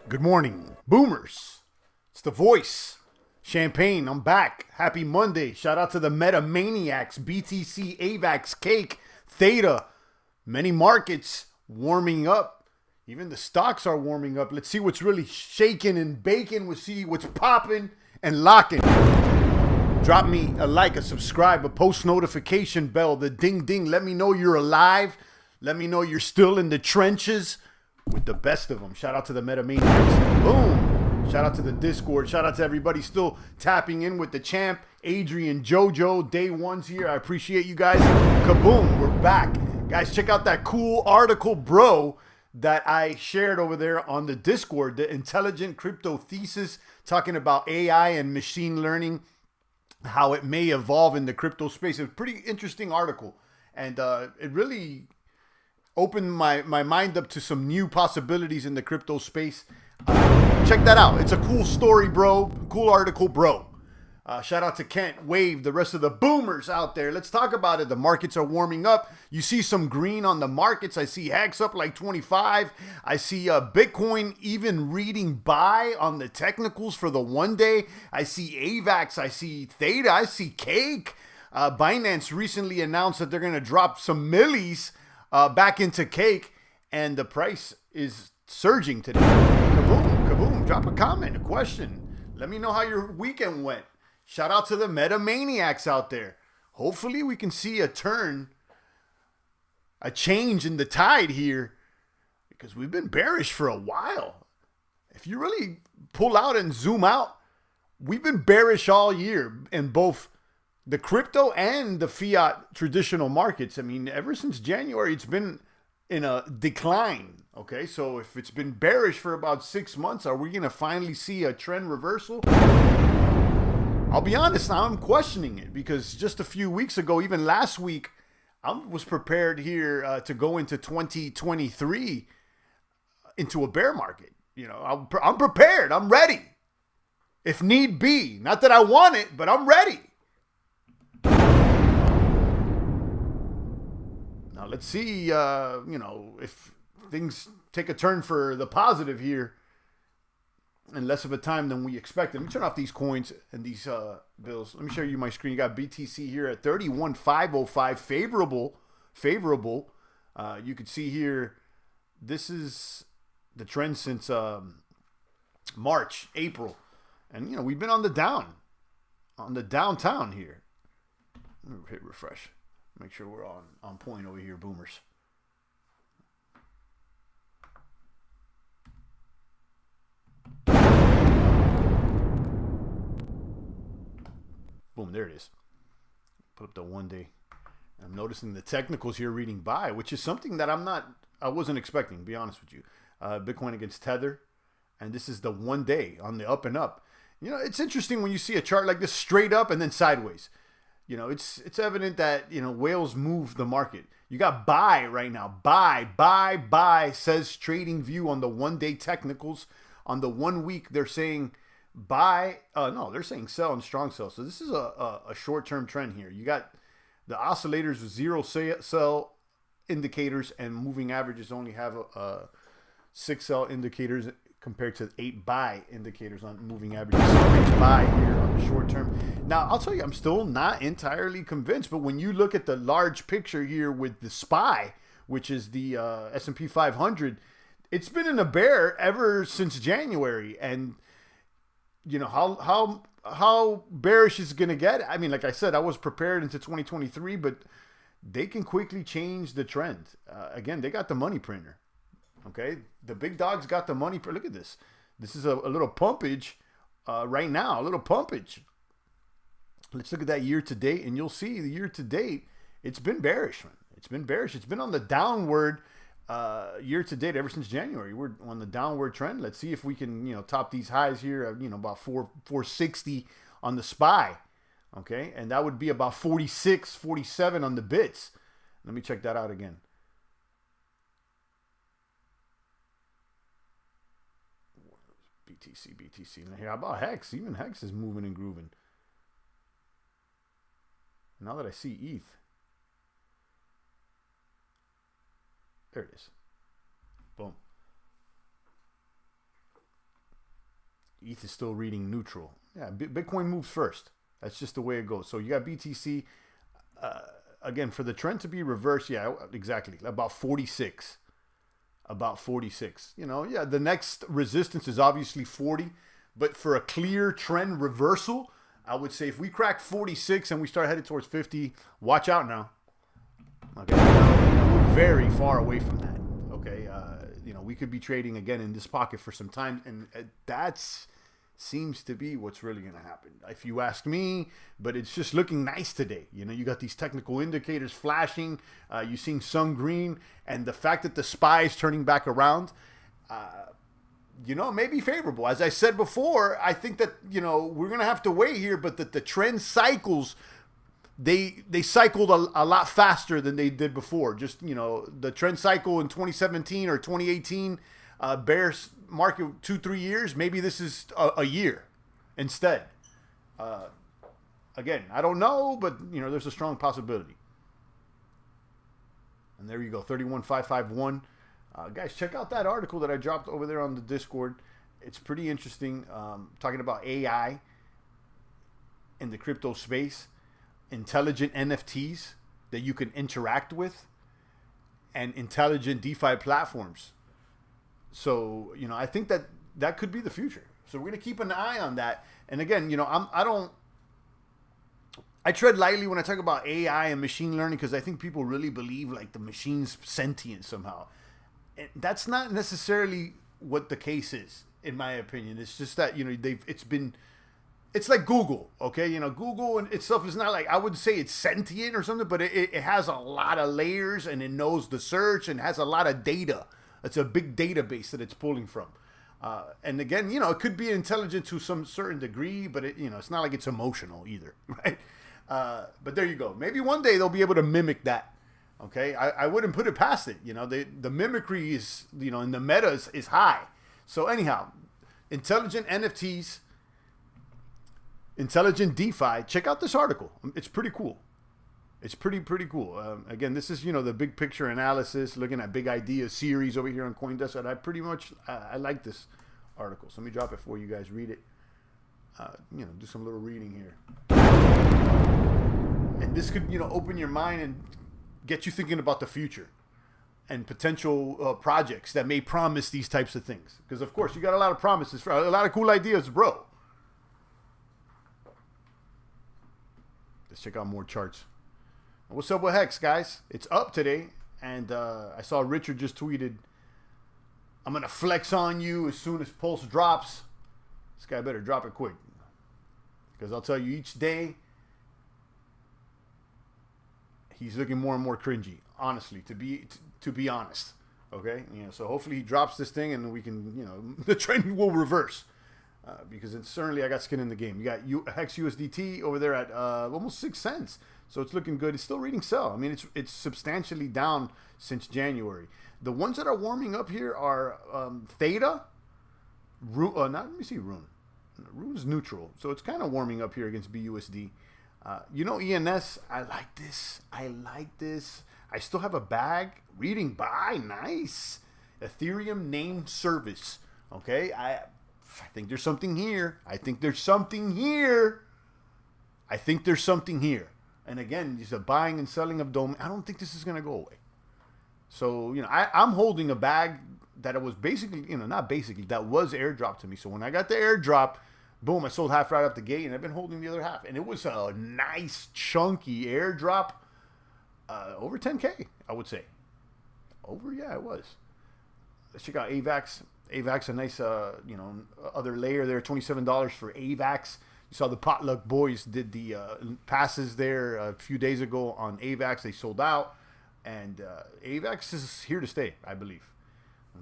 Good morning, boomers. It's the voice. Champagne, I'm back. Happy Monday. Shout out to the Meta Maniacs, BTC, Avax, Cake, Theta. Many markets warming up. Even the stocks are warming up. Let's see what's really shaking and baking. We'll see what's popping and locking. Drop me a like, a subscribe, a post notification bell, the ding ding. Let me know you're alive. Let me know you're still in the trenches with the best of them. Shout out to the Meta Maniacs. Boom. Shout out to the Discord. Shout out to everybody still tapping in with the champ, Adrian, Jojo, day ones here. I appreciate you guys. Kaboom. We're back. Guys, check out that cool article, bro, that I shared over there on the Discord. The Intelligent Crypto Thesis, talking about AI and machine learning, how it may evolve in the crypto space. It's a pretty interesting article. And it really opened my mind up to some new possibilities in the crypto space. Check that out. It's a cool story, bro. Cool article, bro. Shout out to Kent, Wave, the rest of the boomers out there. Let's talk about it. The markets are warming up. You see some green on the markets. I see Hex up like 25. I see Bitcoin even reading buy on the technicals for the 1 day. I see Avax. I see Theta. I see Cake. Binance recently announced that they're going to drop some millies back into Cake, and the price is surging today. Kaboom, kaboom. Drop a comment, a question. Let me know how your weekend went. Shout out to the Meta Maniacs out there. Hopefully we can see a turn, a change in the tide here, because we've been bearish for a while. If you really pull out and zoom out, we've been bearish all year in both the crypto and the fiat traditional markets. I mean, ever since January, it's been in a decline. Okay, so if it's been bearish for about 6 months, are we going to finally see a trend reversal? I'll be honest now, I'm questioning it, because just a few weeks ago, even last week, I was prepared here to go into 2023 into a bear market. You know, I'm prepared. I'm ready. If need be. Not that I want it, but I'm ready. Now, let's see, you know, if things take a turn for the positive here in less of a time than we expected. Let me turn off these coins and these bills. Let me show you my screen. You got BTC here at 31,505. Favorable. You can see here, this is the trend since March, April. And, you know, we've been on the downtown here. Let me hit refresh. Make sure we're on point over here, boomers. Boom, there it is. Put up the 1 day. I'm noticing the technicals here reading buy, which is something that I wasn't expecting, to be honest with you. Bitcoin against Tether. And this is the 1 day on the up and up. You know, it's interesting when you see a chart like this straight up and then sideways. You know, it's evident that, you know, whales move the market. You got buy right now. Buy, says Trading View on the 1 day technicals. On the 1 week, they're saying buy. No, they're saying sell and strong sell. So this is a short-term trend here. You got the oscillators with 0 sell indicators, and moving averages only have 6 sell indicators compared to 8 buy indicators on moving averages. So buy here on the short term. Now, I'll tell you, I'm still not entirely convinced, but when you look at the large picture here with the SPY, which is the S&P 500, it's been in a bear ever since January. And, you know, how bearish is it going to get? I mean, like I said, I was prepared into 2023, but they can quickly change the trend. Again, they got the money printer. Okay, the big dogs got the money. Look at this. This is a little pumpage right now, a little pumpage. Let's look at that year to date, and you'll see the year to date, it's been bearish, man. It's been bearish. It's been on the downward year to date ever since January. We're on the downward trend. Let's see if we can, you know, top these highs here, you know, about 460 on the SPY. Okay, and that would be about 46, 47 on the bits. Let me check that out again. BTC. Now, how about Hex? Even Hex is moving and grooving. Now that I see ETH. There it is. Boom. ETH is still reading neutral. Yeah, Bitcoin moves first. That's just the way it goes. So you got BTC. Again, for the trend to be reversed, yeah, exactly. About 46. About 46. You know, yeah, the next resistance is obviously 40. But for a clear trend reversal, I would say if we crack 46 and we start headed towards 50, watch out now. Okay, we're very far away from that. Okay, you know, we could be trading again in this pocket for some time, and that's seems to be what's really going to happen, if you ask me. But it's just looking nice today. You know, you got these technical indicators flashing. You're seeing some green, and the fact that the SPY is turning back around, you know, may be favorable. As I said before, I think that, you know, we're going to have to wait here, but that the trend cycles, they cycled a lot faster than they did before. Just, you know, the trend cycle in 2017 or 2018, bear market 2-3 years, maybe this is a year instead. Again, I don't know, but, you know, there's a strong possibility. And there you go, 31551. Guys, check out that article that I dropped over there on the Discord. It's pretty interesting, talking about AI in the crypto space, intelligent NFTs that you can interact with, and intelligent DeFi platforms. So, you know, I think that that could be the future. So we're going to keep an eye on that. And again, you know, I tread lightly when I talk about AI and machine learning, because I think people really believe like the machine's sentient somehow. And that's not necessarily what the case is, in my opinion. It's just that, you know, it's like Google, okay? You know, Google and itself is not like, I wouldn't say it's sentient or something, but it has a lot of layers, and it knows the search and has a lot of data. It's a big database that it's pulling from. And again, you know, it could be intelligent to some certain degree, but it, you know, it's not like it's emotional either, right? But there you go. Maybe one day they'll be able to mimic that. Okay, I wouldn't put it past it. You know, the mimicry is, you know, in the meta is high. So anyhow, intelligent NFTs, intelligent DeFi. Check out this article. It's pretty cool. It's pretty cool. Again, this is, you know, the big picture analysis, looking at big ideas series over here on CoinDesk. And I like this article. So let me drop it for you guys. Read it. You know, do some little reading here. And this could, you know, open your mind and get you thinking about the future and potential projects that may promise these types of things. Because, of course, you got a lot of promises, for a lot of cool ideas, bro. Let's check out more charts. What's up with Hex, guys? It's up today. And I saw Richard just tweeted, I'm going to flex on you as soon as Pulse drops. This guy better drop it quick. Because I'll tell you, each day, he's looking more and more cringy, honestly, to be honest. Okay? You know, so hopefully he drops this thing and we can, you know, the trend will reverse. Because it's certainly, I got skin in the game. You got Hex USDT over there at almost 6 cents. So it's looking good. It's still reading sell. I mean, it's substantially down since January. The ones that are warming up here are Theta. Let me see Rune. Rune's neutral. So it's kind of warming up here against BUSD. You know, ENS, I like this. I still have a bag. Reading buy. Nice. Ethereum name service. Okay. I think there's something here. And again, it's a buying and selling of domain. I don't think this is going to go away. So, you know, I'm holding a bag that was basically, you know, not basically, that was airdropped to me. So when I got the airdrop, boom, I sold half right off the gate, and I've been holding the other half. And it was a nice, chunky airdrop. Over 10K, I would say. Yeah, it was. Let's check out Avax. Avax, a nice, you know, other layer there, $27 for Avax. You saw the Potluck Boys did the passes there a few days ago on Avax. They sold out. And Avax is here to stay, I believe.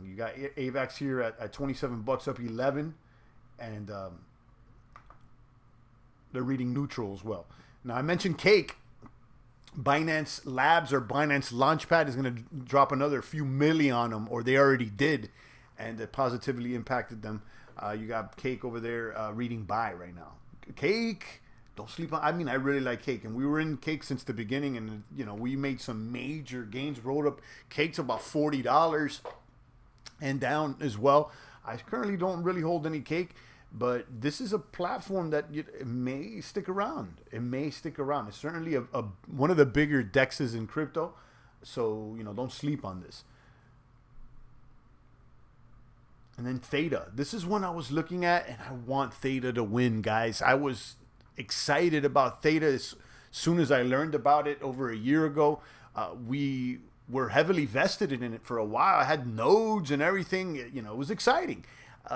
You got Avax here at $27, up 11. And they're reading neutral as well. Now, I mentioned Cake. Binance Labs or Binance Launchpad is going to drop another few million on them, or they already did, and it positively impacted them. You got Cake over there reading buy right now. Cake, don't sleep on. I mean, I really like Cake, and we were in Cake since the beginning, and you know, we made some major gains. Rolled up Cake's about $40 and down as well. I currently don't really hold any Cake, But this is a platform that it may stick around. It may stick around. It's certainly one of the bigger dexes in crypto. So, don't sleep on this. And then Theta. This is one I was looking at, and I want Theta to win, guys. I was excited about Theta as soon as I learned about it over a year ago. We were heavily vested in it for a while. I had nodes and everything. It was exciting.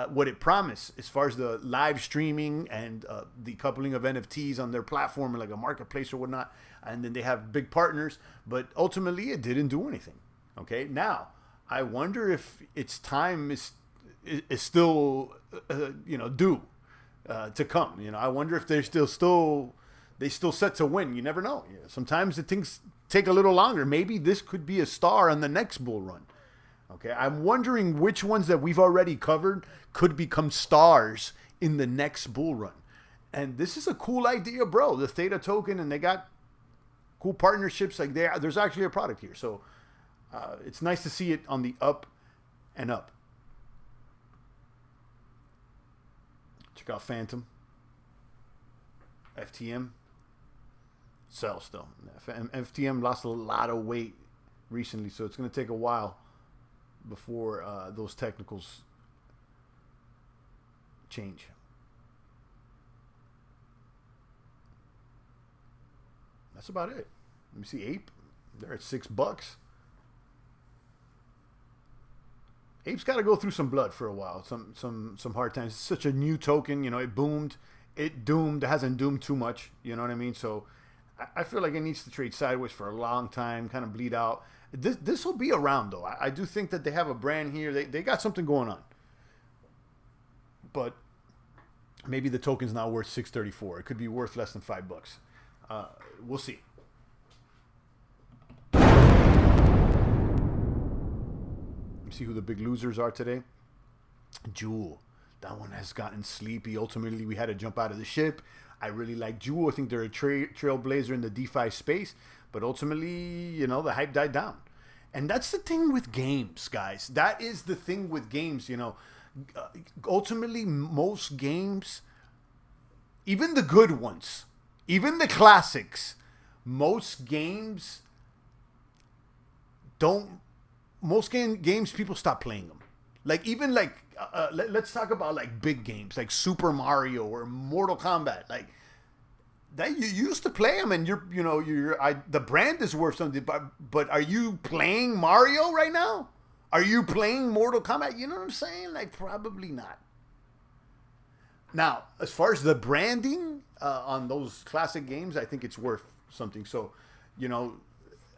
What it promised as far as the live streaming and the coupling of NFTs on their platform, like a marketplace or whatnot. And then they have big partners. But ultimately, it didn't do anything. Okay, now I wonder if its time is still due to come. I wonder if they're still set to win. You never know. Sometimes the things take a little longer. Maybe this could be a star on the next bull run. Okay, I'm wondering which ones that we've already covered could become stars in the next bull run. And this is a cool idea, bro. The Theta token, and they got cool partnerships. Like there's actually a product here. So it's nice to see it on the up and up. Check out Phantom. FTM. Sell still. FTM lost a lot of weight recently, so it's going to take a while before those technicals change. That's about it. Let me see Ape. They're at $6. Ape's got to go through some blood for a while. Some hard times. It's such a new token. It boomed. It doomed. It hasn't doomed too much. You know what I mean? So I feel like it needs to trade sideways for a long time, kind of bleed out. This will be around, though. I do think that they have a brand here. They got something going on. But maybe the token's not worth $6.34. It could be worth less than $5. We'll see. Let me see who the big losers are today. Jewel. That one has gotten sleepy. Ultimately, we had to jump out of the ship. I really like Jewel. I think they're a trailblazer in the DeFi space. But ultimately, the hype died down. And that's the thing with games, guys. That is the thing with games, ultimately, most games, even the good ones, even the classics, most games games people stop playing them. Like, even let's talk about like big games like Super Mario or Mortal Kombat. Like, that you used to play them, and the brand is worth something. But are you playing Mario right now? Are you playing Mortal Kombat? You know what I'm saying? Like, probably not. Now, as far as the branding on those classic games, I think it's worth something. So,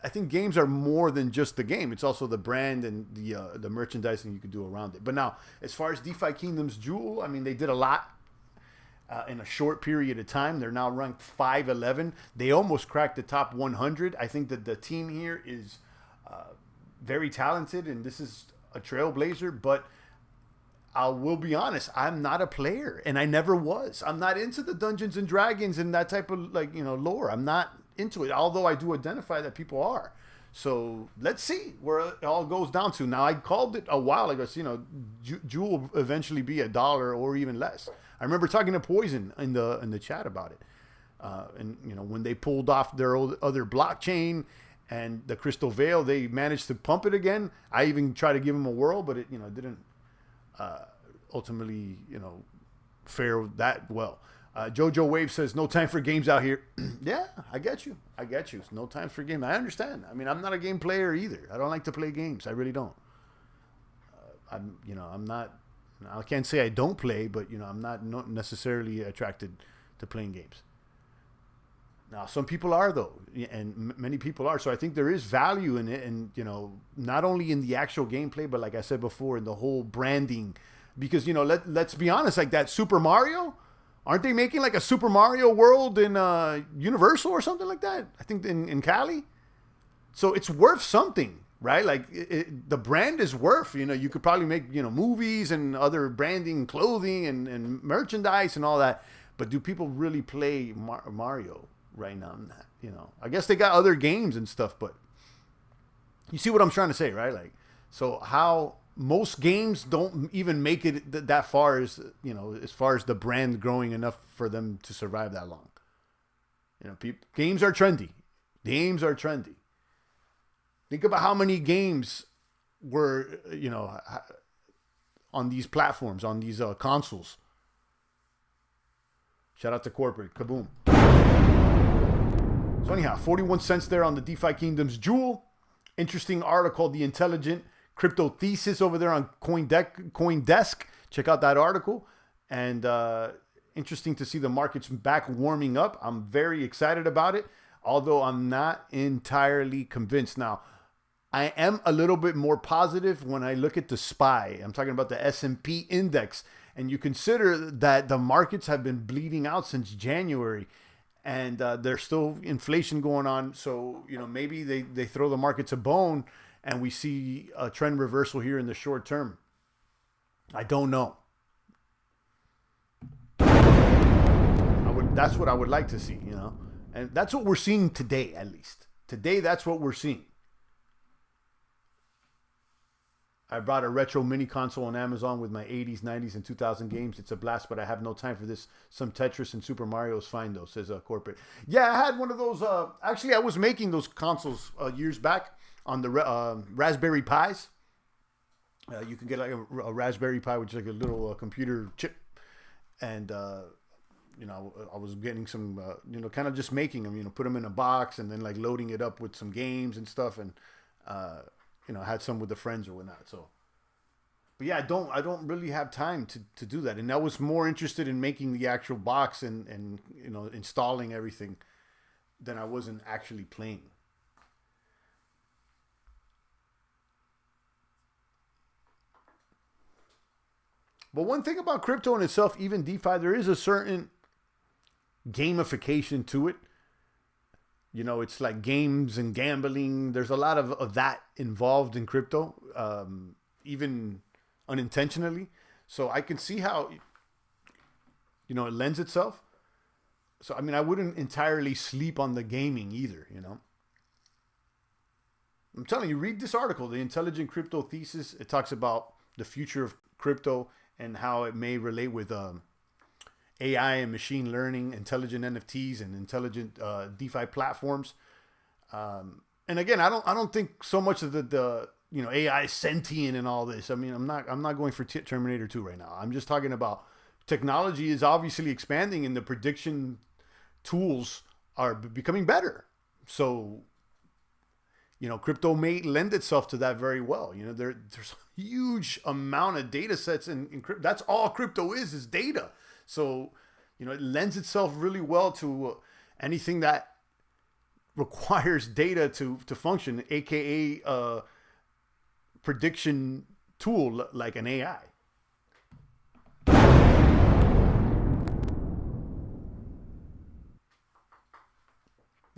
I think games are more than just the game. It's also the brand and the merchandising you could do around it. But now, as far as DeFi Kingdom's Jewel, I mean, they did a lot in a short period of time. They're now ranked 511. They almost cracked the top 100. I think that the team here is very talented, and this is a trailblazer. But I will be honest, I'm not a player, and I never was. I'm not into the Dungeons and Dragons and that type of lore. I'm not into it, although I do identify that people are. So let's see where it all goes down to. Now, I called it a while ago. Jewel will eventually be $1 or even less. I remember talking to Poison in the chat about it. And when they pulled off their other blockchain and the Crystal Veil, they managed to pump it again. I even tried to give them a whirl, but it didn't ultimately fare that well. Jojo Wave says, no time for games out here. Yeah, I get you. It's no time for games. I understand. I mean, I'm not a game player either. I don't like to play games. I really don't. I'm not, I can't say I don't play, but, I'm not necessarily attracted to playing games. Now, some people are, though, and many people are. So I think there is value in it, and, not only in the actual gameplay, but like I said before, in the whole branding. Because, let's be honest, like that Super Mario, aren't they making like a Super Mario World in Universal or something like that? I think in Cali. So it's worth something, right? Like the brand is worth, you could probably make, movies and other branding, clothing and merchandise and all that. But do people really play Mario right now? I guess they got other games and stuff, but you see what I'm trying to say, right? Like, so how most games don't even make it that far as as far as the brand growing enough for them to survive that long. Games are trendy. Games are trendy. Think about how many games were on these platforms, on these consoles. Shout out to corporate. Kaboom. So anyhow, 41 cents there on the DeFi Kingdoms Jewel. Interesting article, The Intelligent Crypto Thesis over there on CoinDesk. Check out that article. And interesting to see the markets back warming up. I'm very excited about it, although I'm not entirely convinced. Now, I am a little bit more positive when I look at the SPY. I'm talking about the S&P index. And you consider that the markets have been bleeding out since January. And there's still inflation going on. So, maybe they throw the markets a bone and we see a trend reversal here in the short term. I don't know. That's what I would like to see, And that's what we're seeing today, at least. Today, that's what we're seeing. I bought a retro mini console on Amazon with my 80s, 90s, and 2000 games. It's a blast, but I have no time for this. Some Tetris and Super Mario is fine, though, says Corporate. Yeah, I had one of those. Actually, I was making those consoles years back on the Raspberry Pis. You can get like a Raspberry Pi, which is like a little computer chip. And, I was getting some, kind of just making them, put them in a box and then like loading it up with some games and stuff. And, I had some with the friends or whatnot. So, but yeah, I don't really have time to do that. And I was more interested in making the actual box and installing everything than I was in actually playing. But one thing about crypto in itself, even DeFi, there is a certain gamification to it. It's like games and gambling. There's a lot of that involved in crypto, even unintentionally. So I can see how, it lends itself. So, I wouldn't entirely sleep on the gaming either, I'm telling you, read this article, The Intelligent Crypto Thesis. It talks about the future of crypto and how it may relate with AI and machine learning, intelligent NFTs, and intelligent DeFi platforms. And again, I don't think so much of the AI sentient and all this. I'm not going for Terminator 2 right now. I'm just talking about technology is obviously expanding, and the prediction tools are becoming better. So, crypto may lend itself to that very well. There's a huge amount of data sets in crypto. That's all crypto is data. So, it lends itself really well to anything that requires data to function, aka a prediction tool like an AI.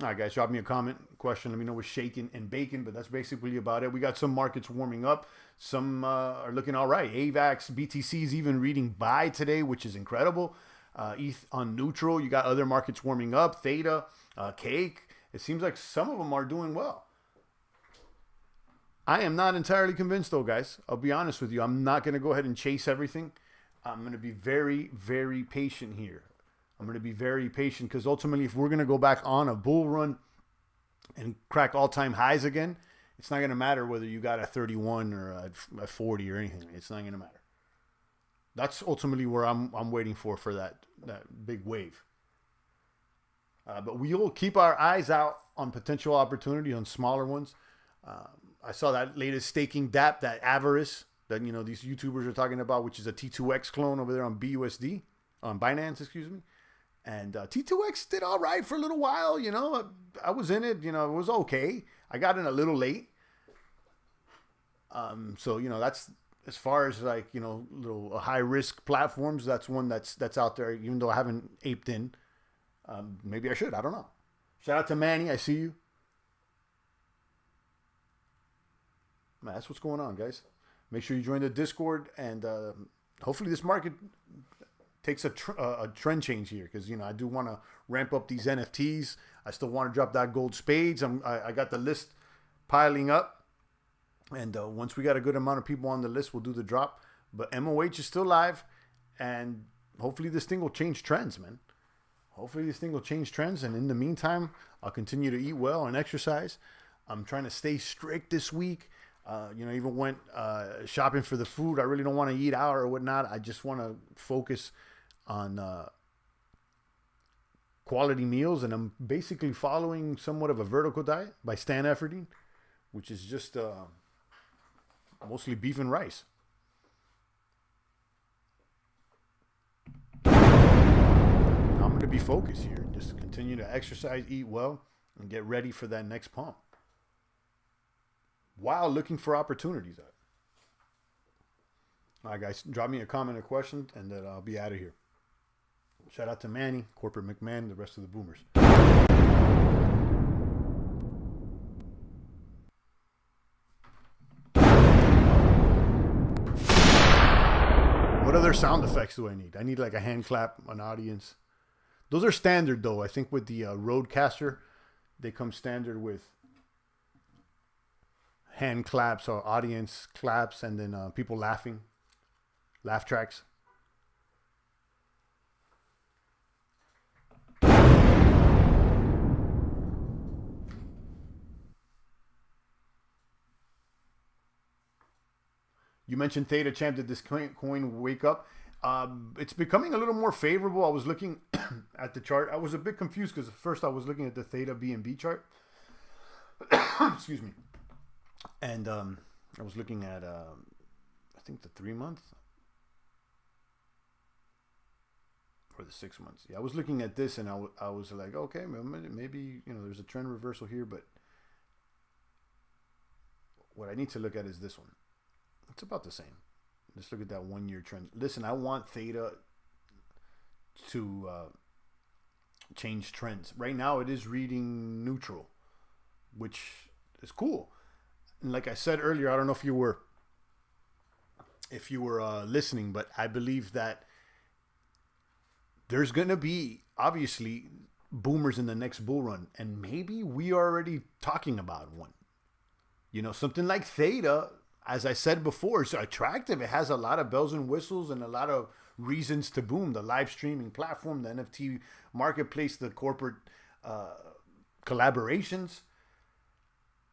All right, guys, drop me a comment, question. Let me know what's shaking and baking, but that's basically about it. We got some markets warming up. Some are looking all right. Avax, BTC is even reading buy today, which is incredible. ETH on neutral. You got other markets warming up. Theta, Cake. It seems like some of them are doing well. I am not entirely convinced, though, guys. I'll be honest with you. I'm not going to go ahead and chase everything. I'm going to be very, very patient here. I'm going to be very patient because ultimately, if we're going to go back on a bull run and crack all-time highs again, it's not going to matter whether you got a 31 or a 40 or anything. It's not going to matter. That's ultimately where I'm waiting for that big wave. But we'll keep our eyes out on potential opportunity on smaller ones. I saw that latest staking DApp, that Avarice, that these YouTubers are talking about, which is a T2X clone over there on BUSD, on Binance, excuse me. And T2X did all right for a little while, I was in it, it was okay. I got in a little late. So, that's as far as like, little high risk platforms. That's one that's out there, even though I haven't aped in. Maybe I should. I don't know. Shout out to Manny. I see you. Man, that's what's going on, guys. Make sure you join the Discord, and hopefully this market takes a trend change here, because I do want to ramp up these NFTs. I still want to drop that gold spades. I got the list piling up. And once we got a good amount of people on the list, we'll do the drop. But MOH is still live, and hopefully this thing will change trends, man. Hopefully this thing will change trends, and in the meantime, I'll continue to eat well and exercise. I'm trying to stay strict this week. Even went shopping for the food. I really don't want to eat out or whatnot. I just want to focus on quality meals, and I'm basically following somewhat of a vertical diet by Stan Efferding, which is just mostly beef and rice. I'm going to be focused here. Just continue to exercise, eat well, and get ready for that next pump while looking for opportunities. All right, guys, drop me a comment or question, and then I'll be out of here. Shout out to Manny, Corporate McMahon, the rest of the boomers. What other sound effects do I need? I need like a hand clap, an audience. Those are standard though. I think with the Rodecaster, they come standard with hand claps or audience claps, and then people laughing, laugh tracks. You mentioned Theta, champ. Did this coin wake up? It's becoming a little more favorable. I was looking at the chart. I was a bit confused because at first I was looking at the Theta BNB chart. Excuse me. And I was looking at, I think the 3 month or the 6 months. Yeah, I was looking at this, and I was like, okay, maybe there's a trend reversal here, but what I need to look at is this one. It's about the same. Let's look at that 1 year trend. Listen, I want Theta to change trends. Right now, it is reading neutral, which is cool. And like I said earlier, I don't know if you were listening, but I believe that there's gonna be obviously boomers in the next bull run, and maybe we are already talking about one. Something like Theta. As I said before, it's attractive. It has a lot of bells and whistles and a lot of reasons to boom. The live streaming platform, the NFT marketplace, the corporate collaborations.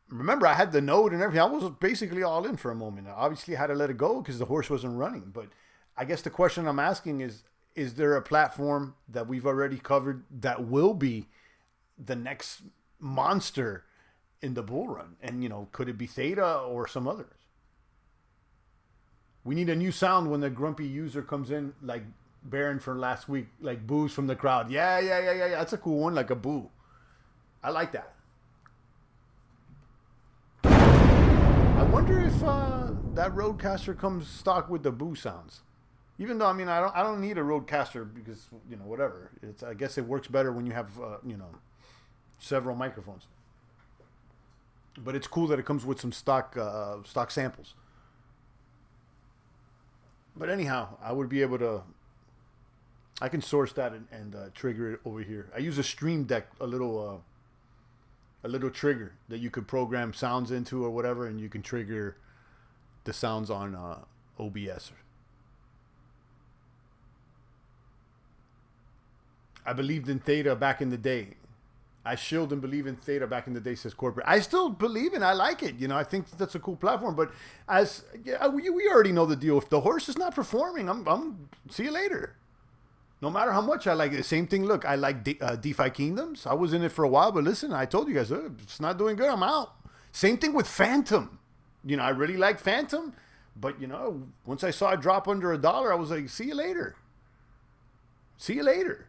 Remember, I had the node and everything. I was basically all in for a moment. I obviously had to let it go because the horse wasn't running. But I guess the question I'm asking is there a platform that we've already covered that will be the next monster in the bull run? And, could it be Theta or some others? We need a new sound when the grumpy user comes in, like Baron from last week, like boos from the crowd. Yeah. That's a cool one, like a boo. I like that. I wonder if that Rodecaster comes stock with the boo sounds. Even though, I don't need a Rodecaster because, whatever. I guess it works better when you have, several microphones. But it's cool that it comes with some stock samples. But anyhow, I would be able to. I can source that and trigger it over here. I use a Stream Deck, a little trigger that you could program sounds into or whatever, and you can trigger the sounds on OBS. I believed in Theta back in the day. I shilled and believe in Theta back in the day, says Corporate. I still believe in. I like it. I think that's a cool platform. But we already know the deal. If the horse is not performing, I'm see you later. No matter how much I like it. Same thing. Look, I like DeFi Kingdoms. I was in it for a while, but listen, I told you guys, it's not doing good. I'm out. Same thing with Phantom. I really like Phantom, but once I saw it drop under $1, I was like, see you later. See you later.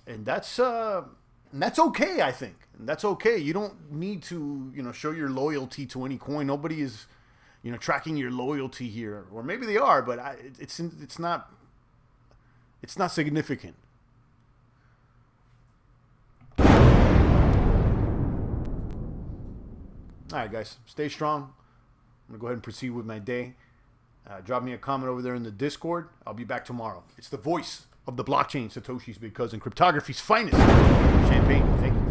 And that's okay, I think. And that's okay. You don't need to, show your loyalty to any coin. Nobody is, tracking your loyalty here. Or maybe they are, but it's not significant. All right, guys. Stay strong. I'm going to go ahead and proceed with my day. Drop me a comment over there in the Discord. I'll be back tomorrow. It's the voice of the blockchain, Satoshi's big cousin, cryptography's finest. Champagne. Thank you.